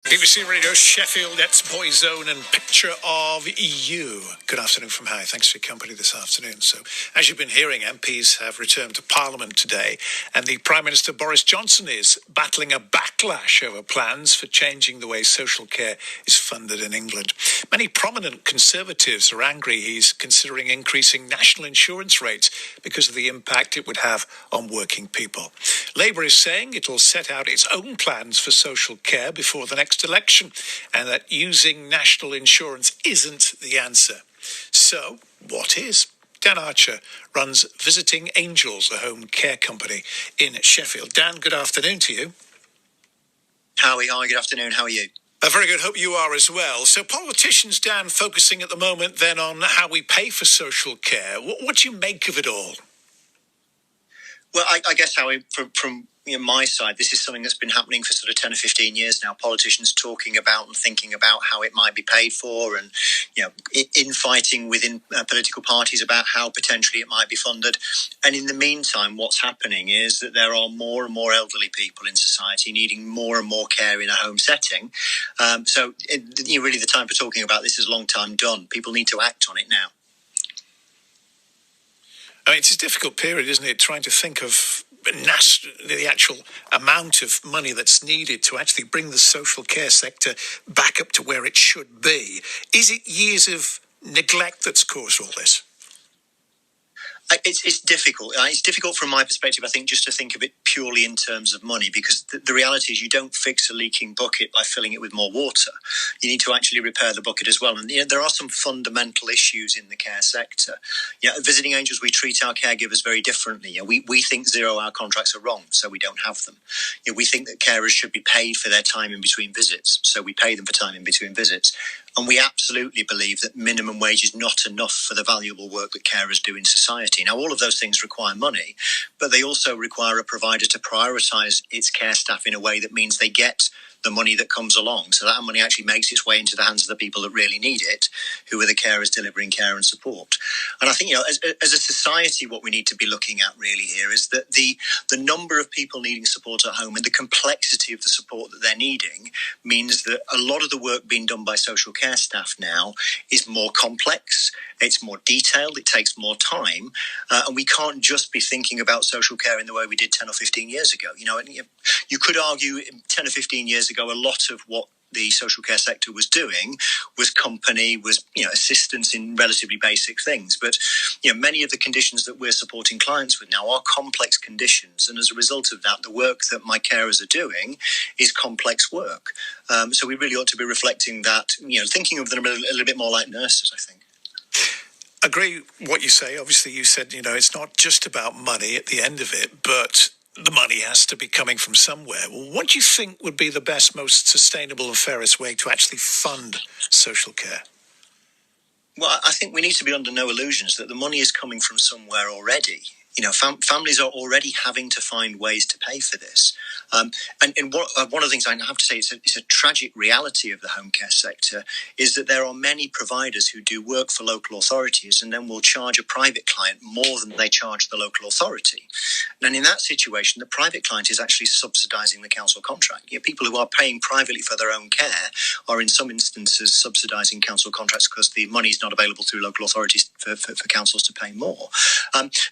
BBC Radio Sheffield, that's Boyzone and Picture of You. Good afternoon from Harry. Thanks for your company this afternoon. So, as you've been hearing, MPs have returned to Parliament today, and the Prime Minister Boris Johnson is battling a backlash over plans for changing the way social care is funded in England. Many prominent Conservatives are angry he's considering increasing national insurance rates because of the impact it would have on working people. Labour is saying it'll set out its own plans for social care before the next election, and that using national insurance isn't the answer. So, what is? Dan Archer runs Visiting Angels, a home care company in Sheffield. Dan, good afternoon to you. Howie, hi, good afternoon. How are you? Very good. Hope you are as well. So politicians, Dan, focusing at the moment then on how we pay for social care. What do you make of it all? Well, I guess, Howie, from my side, this is something that's been happening for sort of 10 or 15 years now. Politicians talking about and thinking about how it might be paid for, and infighting within political parties about how potentially it might be funded. And in the meantime, what's happening is that there are more and more elderly people in society needing more and more care in a home setting. So really the time for talking about this is a long time done. People need to act on it now. I mean, it's a difficult period, isn't it, trying to think of the actual amount of money that's needed to actually bring the social care sector back up to where it should be. Is it years of neglect that's caused all this? It's difficult. It's difficult from my perspective, I think, just to think of it purely in terms of money, because the reality is you don't fix a leaking bucket by filling it with more water. You need to actually repair the bucket as well. And there are some fundamental issues in the care sector. At Visiting Angels, we treat our caregivers very differently. We think 0-hour contracts are wrong, so we don't have them. We think that carers should be paid for their time in between visits, so we pay them for time in between visits. And we absolutely believe that minimum wage is not enough for the valuable work that carers do in society. Now, all of those things require money, but they also require a provider to prioritise its care staff in a way that means they get the money that comes along, so that money actually makes its way into the hands of the people that really need it, who are the carers delivering care and support. And I think, as a society, what we need to be looking at really here is that the number of people needing support at home and the complexity of the support that they're needing means that a lot of the work being done by social care staff now is more complex, it's more detailed, it takes more time, and we can't just be thinking about social care in the way we did 10 or 15 years ago. You could argue 10 or 15 years ago, a lot of what the social care sector was doing was assistance in relatively basic things. But, many of the conditions that we're supporting clients with now are complex conditions. And as a result of that, the work that my carers are doing is complex work. So we really ought to be reflecting that, thinking of them a little bit more like nurses, I think. Agree what you say. Obviously, you said, it's not just about money at the end of it, but the money has to be coming from somewhere. Well, what do you think would be the best, most sustainable and fairest way to actually fund social care? Well, I think we need to be under no illusions that the money is coming from somewhere already. Families are already having to find ways to pay for this. And one of the things I have to say, it's a tragic reality of the home care sector, is that there are many providers who do work for local authorities and then will charge a private client more than they charge the local authority. And in that situation, the private client is actually subsidising the council contract. People who are paying privately for their own care are in some instances subsidising council contracts because the money is not available through local authorities for councils to pay more.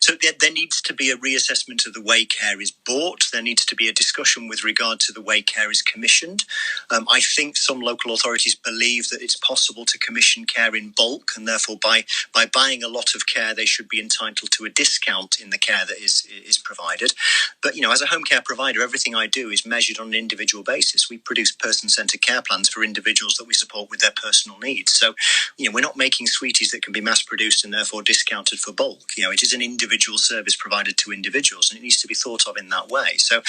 So there needs to be a reassessment of the way care is bought. There needs to be a discussion with regard to the way care is commissioned. I think some local authorities believe that it's possible to commission care in bulk, and therefore by buying a lot of care, they should be entitled to a discount in the care that is provided. But, as a home care provider, everything I do is measured on an individual basis. We produce person-centred care plans for individuals that we support with their personal needs. So, we're not making sweeties that can be mass-produced and therefore discounted for bulk. It is an individual service provided to individuals, and it needs to be thought of in that way. So,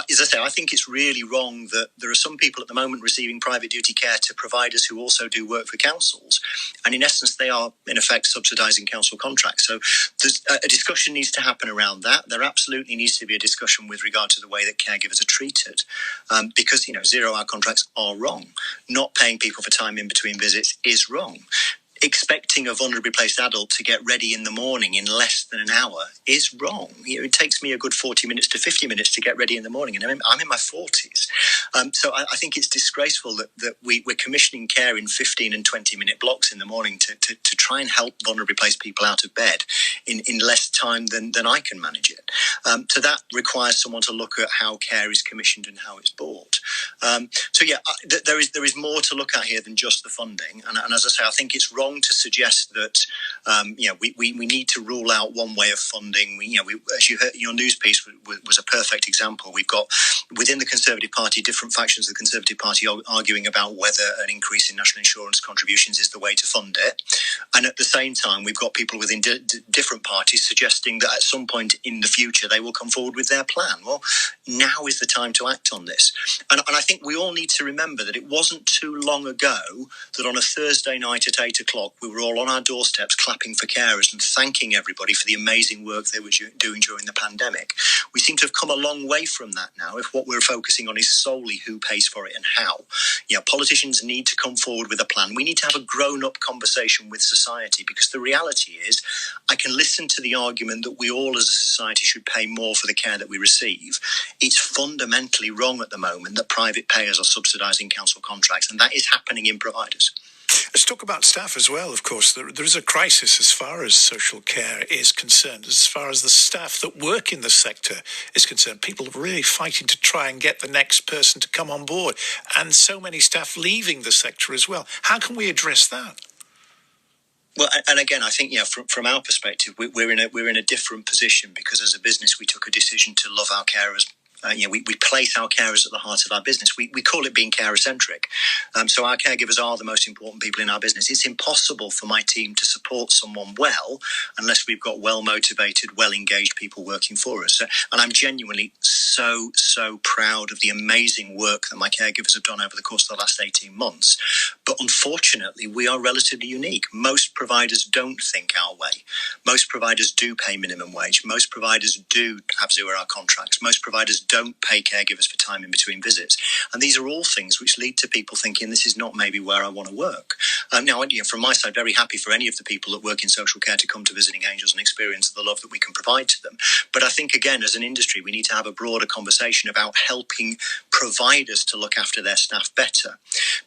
as I say, I think it's really wrong that there are some people at the moment receiving private duty care to providers who also do work for councils, and in essence they are in effect subsidising council contracts. So there's a discussion needs to happen around that. There absolutely needs to be a discussion with regard to the way that caregivers are treated, because 0-hour contracts are wrong. Not paying people for time in between visits is wrong. expecting a vulnerably placed adult to get ready in the morning in less than an hour is wrong. It takes me a good 40 minutes to 50 minutes to get ready in the morning, and I'm in my 40s. So I think it's disgraceful that we're commissioning care in 15 and 20-minute blocks in the morning to try and help vulnerably placed people out of bed in less time than I can manage it. So that requires someone to look at how care is commissioned and how it's bought. There is more to look at here than just the funding. And as I say, I think it's wrong to suggest that we need to rule out one way of funding. As you heard, your news piece was a perfect example. We've got within the Conservative Party different factions of the Conservative Party arguing about whether an increase in national insurance contributions is the way to fund it, and at the same time we've got people within different parties suggesting that at some point in the future they will come forward with their plan. Well, now is the time to act on this, and I think we all need to remember that it wasn't too long ago that on a Thursday night at 8 o'clock we were all on our doorsteps clapping for carers and thanking everybody for the amazing work they were doing during the pandemic. We seem to have come a long way from that now if what we're focusing on is solely who pays for it and how. Politicians need to come forward with a plan. We need to have a grown-up conversation with society, because the reality is I can listen to the argument that we all as a society should pay more for the care that we receive. It's fundamentally wrong at the moment that private payers are subsidising council contracts, and that is happening in providers. Let's talk about staff as well, of course. There is a crisis as far as social care is concerned, as far as the staff that work in the sector is concerned. People are really fighting to try and get the next person to come on board, and so many staff leaving the sector as well. How can we address that? Well, and again, I think from our perspective, we're in a different position, because as a business we took a decision to love our carers. We place our carers at the heart of our business. We call it being carer-centric. So our caregivers are the most important people in our business. It's impossible for my team to support someone well unless we've got well-motivated, well-engaged people working for us. And I'm genuinely so proud of the amazing work that my caregivers have done over the course of the last 18 months. But unfortunately, we are relatively unique. Most providers don't think our way. Most providers do pay minimum wage. Most providers do have zero-hour contracts. Most providers don't pay caregivers for time in between visits. And these are all things which lead to people thinking this is not maybe where I want to work. Now, from my side, very happy for any of the people that work in social care to come to Visiting Angels and experience the love that we can provide to them. But I think, again, as an industry, we need to have a broader conversation about helping providers to look after their staff better.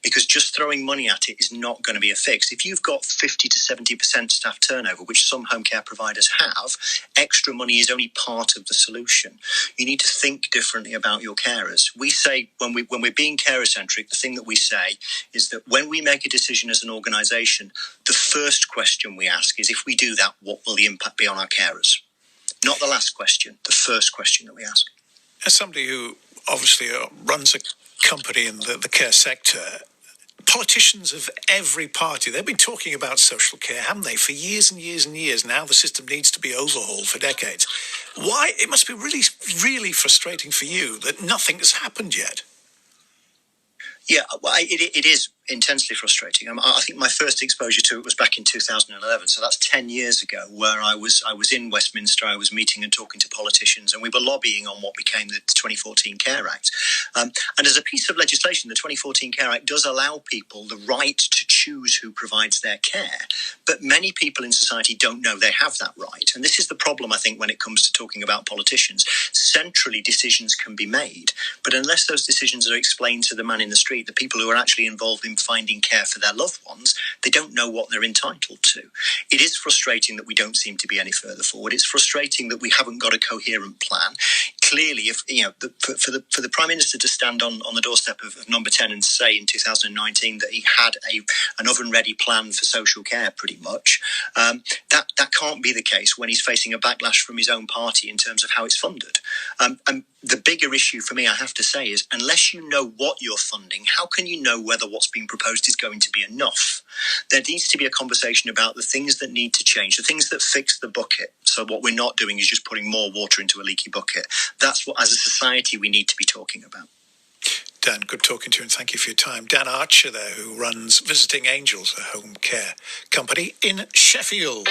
Because just throwing money at it is not going to be a fix. If you've got 50 to 70% staff turnover, which some home care providers have, extra money is only part of the solution. You need to think differently about your carers. We say, when we're being carer-centric, the thing that we say is that when we make a decision as an organisation, the first question we ask is, if we do that, what will the impact be on our carers? Not the last question, the first question that we ask. As somebody who obviously runs a company in the care sector, politicians of every party, they've been talking about social care, haven't they, for years and years and years. Now the system needs to be overhauled for decades. Why? It must be really, really frustrating for you that nothing has happened yet. Yeah, well, it is intensely frustrating. I think my first exposure to it was back in 2011, so that's 10 years ago, where I was in Westminster. I was meeting and talking to politicians, and we were lobbying on what became the 2014 Care Act. And as a piece of legislation, the 2014 Care Act does allow people the right to choose who provides their care, but many people in society don't know they have that right. And this is the problem, I think, when it comes to talking about politicians. Centrally, decisions can be made, but unless those decisions are explained to the man in the street, the people who are actually involved in finding care for their loved ones, they don't know what they're entitled to. It is frustrating that we don't seem to be any further forward. It's frustrating that we haven't got a coherent plan. Clearly, if for the Prime Minister to stand on the doorstep of Number 10 and say in 2019 that he had an oven-ready plan for social care, pretty much, that can't be the case when he's facing a backlash from his own party in terms of how it's funded. And the bigger issue for me, I have to say, is unless you know what you're funding, how can you know whether what's being proposed is going to be enough? There needs to be a conversation about the things that need to change, the things that fix the bucket. So what we're not doing is just putting more water into a leaky bucket. That's what, as a society, we need to be talking about. Dan, good talking to you, and thank you for your time. Dan Archer there, who runs Visiting Angels, a home care company in Sheffield.